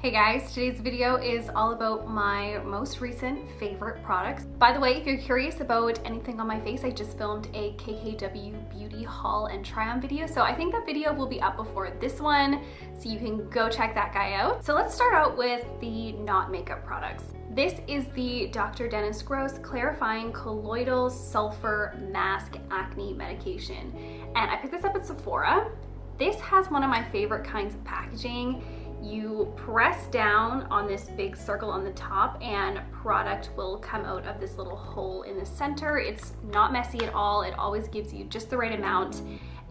Hey guys, today's video is all about my most recent favorite products. By the way, if you're curious about anything on my face, I just filmed a KKW Beauty haul and try on video. So I think that video will be up before this one, so you can go check that guy out. So let's start out with the not makeup products. This is the Dr. Dennis Gross Clarifying Colloidal Sulphur Mask Acne Medication. And I picked this up at Sephora. This has one of my favorite kinds of packaging. You press down on this big circle on the top and product will come out of this little hole in the center. It's not messy at all. It always gives you just the right amount.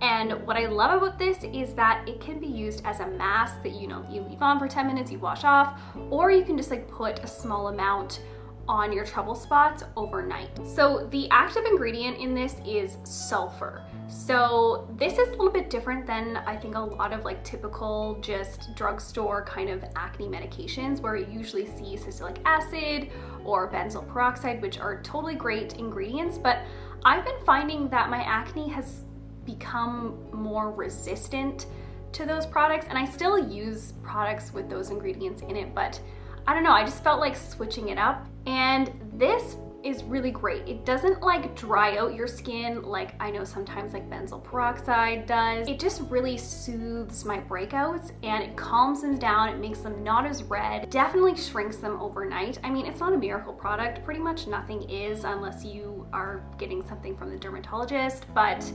And what I love about this is that it can be used as a mask that you leave on for 10 minutes, you wash off, or you can just like put a small amount on your trouble spots overnight. So the active ingredient in this is sulfur. So this is a little bit different than I think a lot of like typical just drugstore kind of acne medications where you usually see salicylic acid or benzoyl peroxide, which are totally great ingredients, but I've been finding that my acne has become more resistant to those products, and I still use products with those ingredients in it, but I don't know, I just felt like switching it up. And this is really great. It doesn't like dry out your skin like I know sometimes like benzoyl peroxide does. It just really soothes my breakouts and it calms them down. It makes them not as red. Definitely shrinks them overnight. I mean, it's not a miracle product. Pretty much nothing is unless you are getting something from the dermatologist, but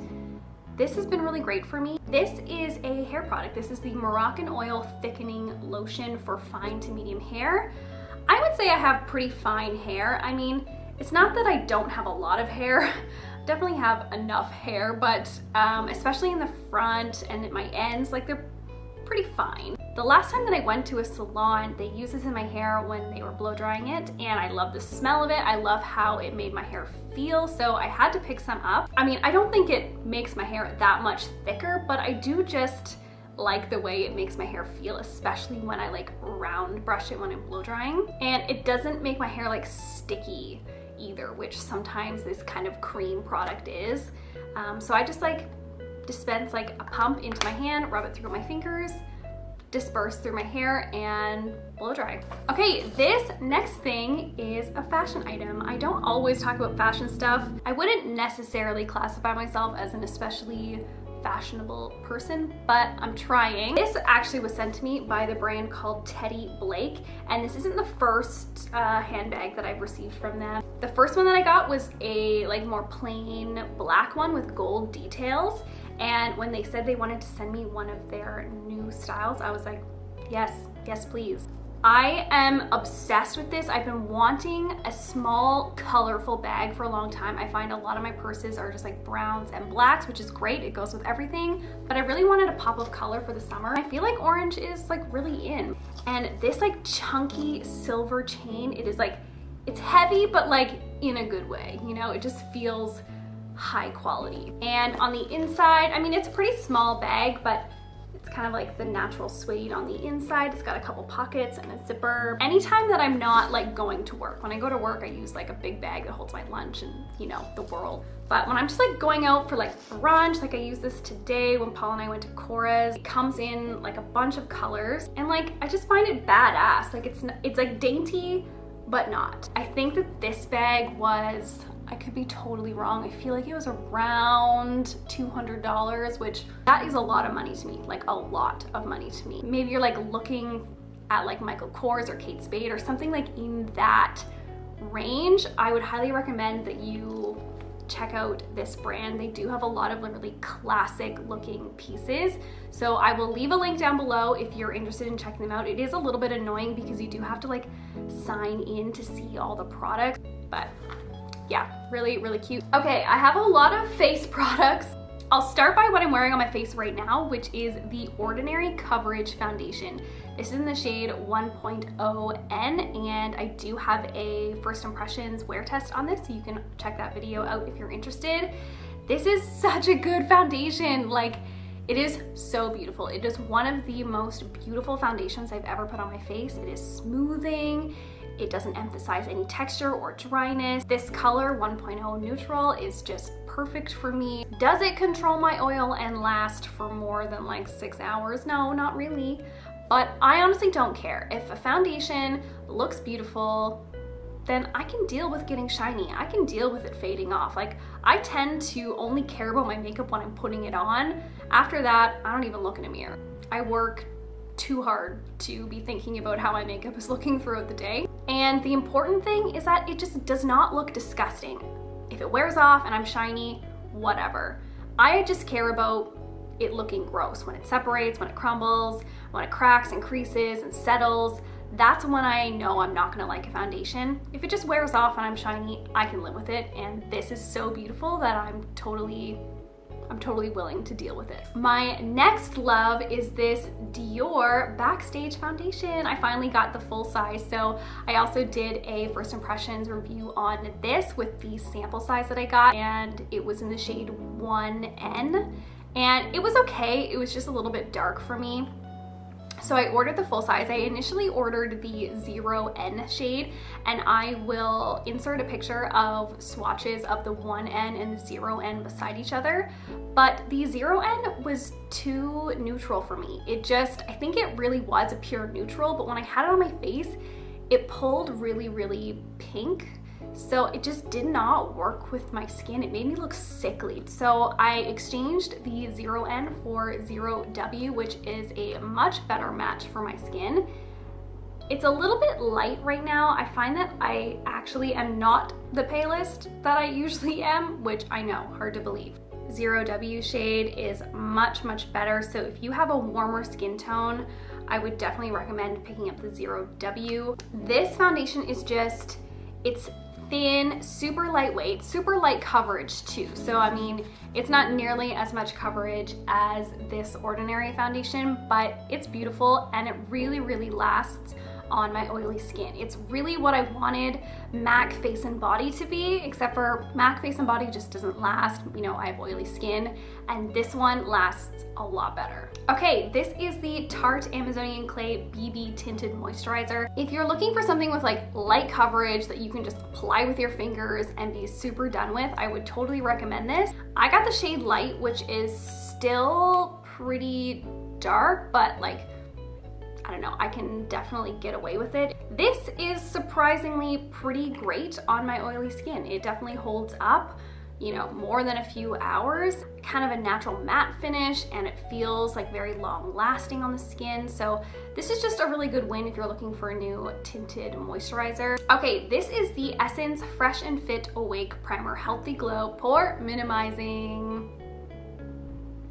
this has been really great for me. This is a hair product. This is the Moroccan Oil Thickening Lotion for fine to medium hair. I would say I have pretty fine hair. I mean, it's not that I don't have a lot of hair. I definitely have enough hair, but especially in the front and at my ends, like they're pretty fine. The last time that I went to a salon, they used this in my hair when they were blow drying it, and I love the smell of it. I love how it made my hair feel, so I had to pick some up. I mean, I don't think it makes my hair that much thicker, but I do just like the way it makes my hair feel, especially when I like round brush it when I'm blow drying. And it doesn't make my hair like sticky either, which sometimes this kind of cream product is. So I just like dispense like a pump into my hand, rub it through my fingers, disperse through my hair, and blow dry. Okay, this next thing is a fashion item. I don't always talk about fashion stuff. I wouldn't necessarily classify myself as an especially fashionable person, but I'm trying. This actually was sent to me by the brand called Teddy Blake, and this isn't the first handbag that I've received from them. The first one that I got was a like more plain black one with gold details, and when they said they wanted to send me one of their new styles, I was like, yes, yes please. I am obsessed with this. I've been wanting a small, colorful bag for a long time. I find a lot of my purses are just like browns and blacks, which is great. It goes with everything, but I really wanted a pop of color for the summer. I feel like orange is like really in. And this like chunky silver chain, it is like, it's heavy, but like in a good way, you know? It just feels high quality. And on the inside, I mean, it's a pretty small bag, but it's kind of like the natural suede on the inside. It's got a couple pockets and a zipper. Anytime that I'm not like going to work, when I go to work, I use like a big bag that holds my lunch and you know, the world. But when I'm just like going out for like brunch, like I used this today when Paul and I went to Cora's. It comes in like a bunch of colors and like, I just find it badass. Like it's like dainty, but not. I think that this bag was, I could be totally wrong, I feel like it was around $200, which that is a lot of money to me, like a lot of money to me. Maybe you're like looking at like Michael Kors or Kate Spade or something like in that range. I would highly recommend that you check out this brand. They do have a lot of really classic looking pieces. So I will leave a link down below if you're interested in checking them out. It is a little bit annoying because you do have to like sign in to see all the products, but yeah, really, really cute. Okay, I have a lot of face products. I'll start by what I'm wearing on my face right now, which is the Ordinary Coverage Foundation. This is in the shade 1.0N, and I do have a first impressions wear test on this, so you can check that video out if you're interested. This is such a good foundation. Like, it is so beautiful. It is one of the most beautiful foundations I've ever put on my face. It is smoothing. It doesn't emphasize any texture or dryness. This color 1.0 neutral is just perfect for me. Does it control my oil and last for more than like 6 hours? No, not really. But I honestly don't care. If a foundation looks beautiful, then I can deal with getting shiny. I can deal with it fading off. Like, I tend to only care about my makeup when I'm putting it on. After that, I don't even look in a mirror. I work too hard to be thinking about how my makeup is looking throughout the day. And the important thing is that it just does not look disgusting. If it wears off and I'm shiny, whatever. I just care about it looking gross. When it separates, when it crumbles, when it cracks and creases and settles, that's when I know I'm not gonna like a foundation. If it just wears off and I'm shiny, I can live with it. And this is so beautiful that I'm totally willing to deal with it. My next love is this Dior Backstage foundation. I finally got the full size, so I also did a first impressions review on this with the sample size that I got, and it was in the shade 1N, and it was okay. It was just a little bit dark for me. So I ordered the full size. I initially ordered the 0N shade, and I will insert a picture of swatches of the 1N and the 0N beside each other. But the 0N was too neutral for me. I think it really was a pure neutral, but when I had it on my face, it pulled really, really pink. So it just did not work with my skin. It made me look sickly. So I exchanged the 0N for 0W, which is a much better match for my skin. It's a little bit light right now. I find that I actually am not the palest that I usually am, which I know, hard to believe. 0W shade is much, much better. So if you have a warmer skin tone, I would definitely recommend picking up the 0W. This foundation is just, it's thin, super lightweight, super light coverage too. So I mean, it's not nearly as much coverage as this ordinary foundation, but it's beautiful and it really, really lasts on my oily skin. It's really what I wanted MAC Face and Body to be, except for MAC Face and Body just doesn't last. You know, I have oily skin, and this one lasts a lot better. Okay, this is the Tarte Amazonian Clay BB Tinted Moisturizer. If you're looking for something with like light coverage that you can just apply with your fingers and be super done with, I would totally recommend this. I got the shade Light, which is still pretty dark, but like, I don't know, I can definitely get away with it. This is surprisingly pretty great on my oily skin. It definitely holds up, you know, more than a few hours. Kind of a natural matte finish, and it feels like very long lasting on the skin. So this is just a really good win if you're looking for a new tinted moisturizer. Okay, this is the Essence Fresh and Fit Awake Primer Healthy Glow Pore Minimizing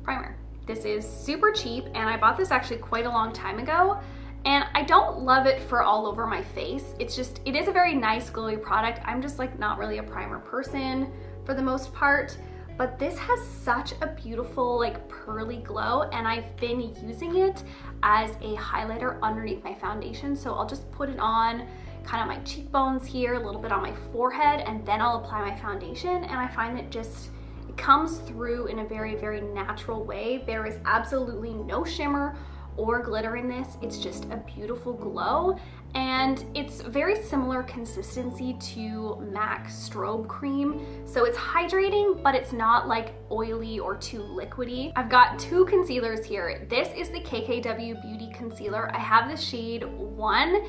Primer. This is super cheap, and I bought this actually quite a long time ago, and I don't love it for all over my face. It is a very nice glowy product. I'm just like not really a primer person for the most part, but this has such a beautiful like pearly glow, and I've been using it as a highlighter underneath my foundation. So I'll just put it on kind of my cheekbones here, a little bit on my forehead, and then I'll apply my foundation, and I find it just comes through in a very, very natural way. There is absolutely no shimmer or glitter in this. It's just a beautiful glow, and it's very similar consistency to MAC Strobe Cream. So it's hydrating, but it's not like oily or too liquidy. I've got two concealers here. This is the KKW Beauty Concealer. I have the shade 1,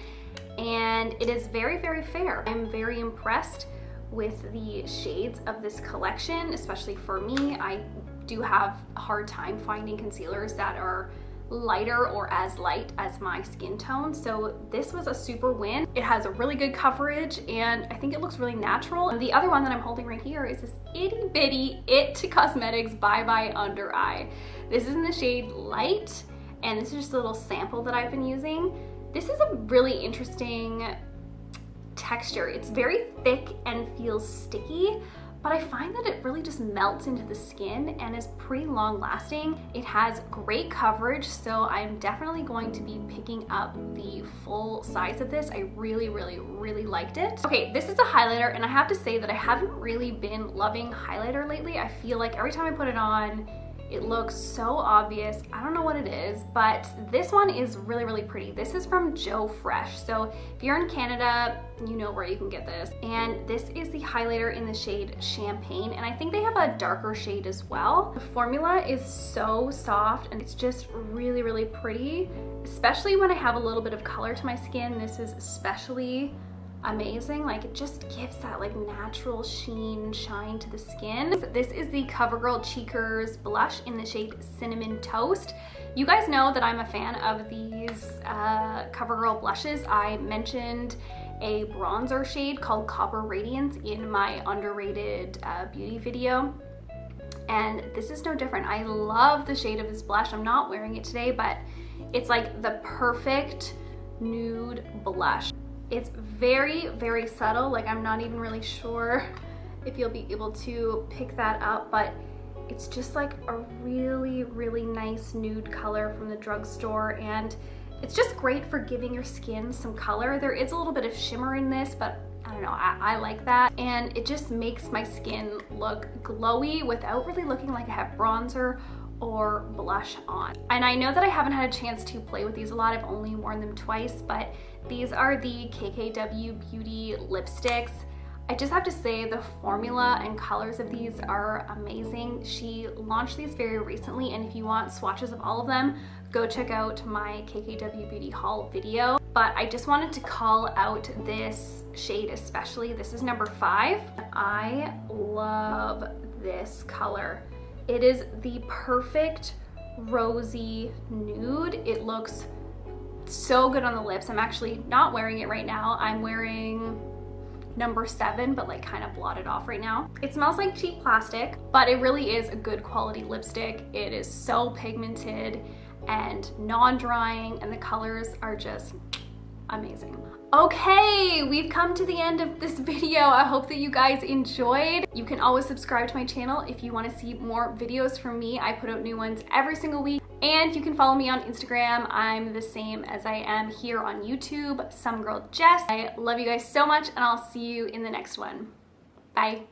and it is very, very fair. I'm very impressed with the shades of this collection, especially for me. I do have a hard time finding concealers that are lighter or as light as my skin tone, so this was a super win. It has a really good coverage, and I think it looks really natural. And the other one that I'm holding right here is this itty bitty Cosmetics Bye Bye Undereye. This is in the shade Light, and this is just a little sample that I've been using. This is a really interesting texture. It's very thick and feels sticky, but I find that it really just melts into the skin and is pretty long lasting. It has great coverage, so I'm definitely going to be picking up the full size of this. I really, really, really liked it. Okay, this is a highlighter, and I have to say that I haven't really been loving highlighter lately. I feel like every time I put it on, It looks so obvious. I don't know what it is, but this one is really, really pretty. This is from Joe Fresh. So if you're in Canada, you know where you can get this. And this is the highlighter in the shade Champagne. And I think they have a darker shade as well. The formula is so soft and it's just really, really pretty, especially when I have a little bit of color to my skin. This is especially amazing. Like, it just gives that like natural sheen, shine to the skin. This is the Covergirl Cheekers blush in the shade Cinnamon Toast. You guys know that I'm a fan of these Covergirl blushes. I mentioned a bronzer shade called Copper Radiance in my underrated beauty video, and this is no different. I love the shade of this blush. I'm not wearing it today, but it's like the perfect nude blush. It's very, very subtle. Like, I'm not even really sure if you'll be able to pick that up, but it's just like a really, really nice nude color from the drugstore, and it's just great for giving your skin some color. There is a little bit of shimmer in this, but I don't know, I like that. And it just makes my skin look glowy without really looking like I have bronzer or blush on. And I know that I haven't had a chance to play with these a lot. I've only worn them twice, but these are the KKW Beauty lipsticks. I just have to say the formula and colors of these are amazing. She launched these very recently, and if you want swatches of all of them, go check out my KKW Beauty haul video. But I just wanted to call out this shade especially. This is number 5. I love this color. It is the perfect rosy nude. It looks so good on the lips. I'm actually not wearing it right now. I'm wearing number 7, but like kind of blotted off right now. It smells like cheap plastic, but it really is a good quality lipstick. It is so pigmented and non-drying, and the colors are just amazing. Okay, we've come to the end of this video. I hope that you guys enjoyed. You can always subscribe to my channel if you want to see more videos from me. I put out new ones every single week. And you can follow me on Instagram. I'm the same as I am here on YouTube, somegirljess. I love you guys so much, and I'll see you in the next one. Bye.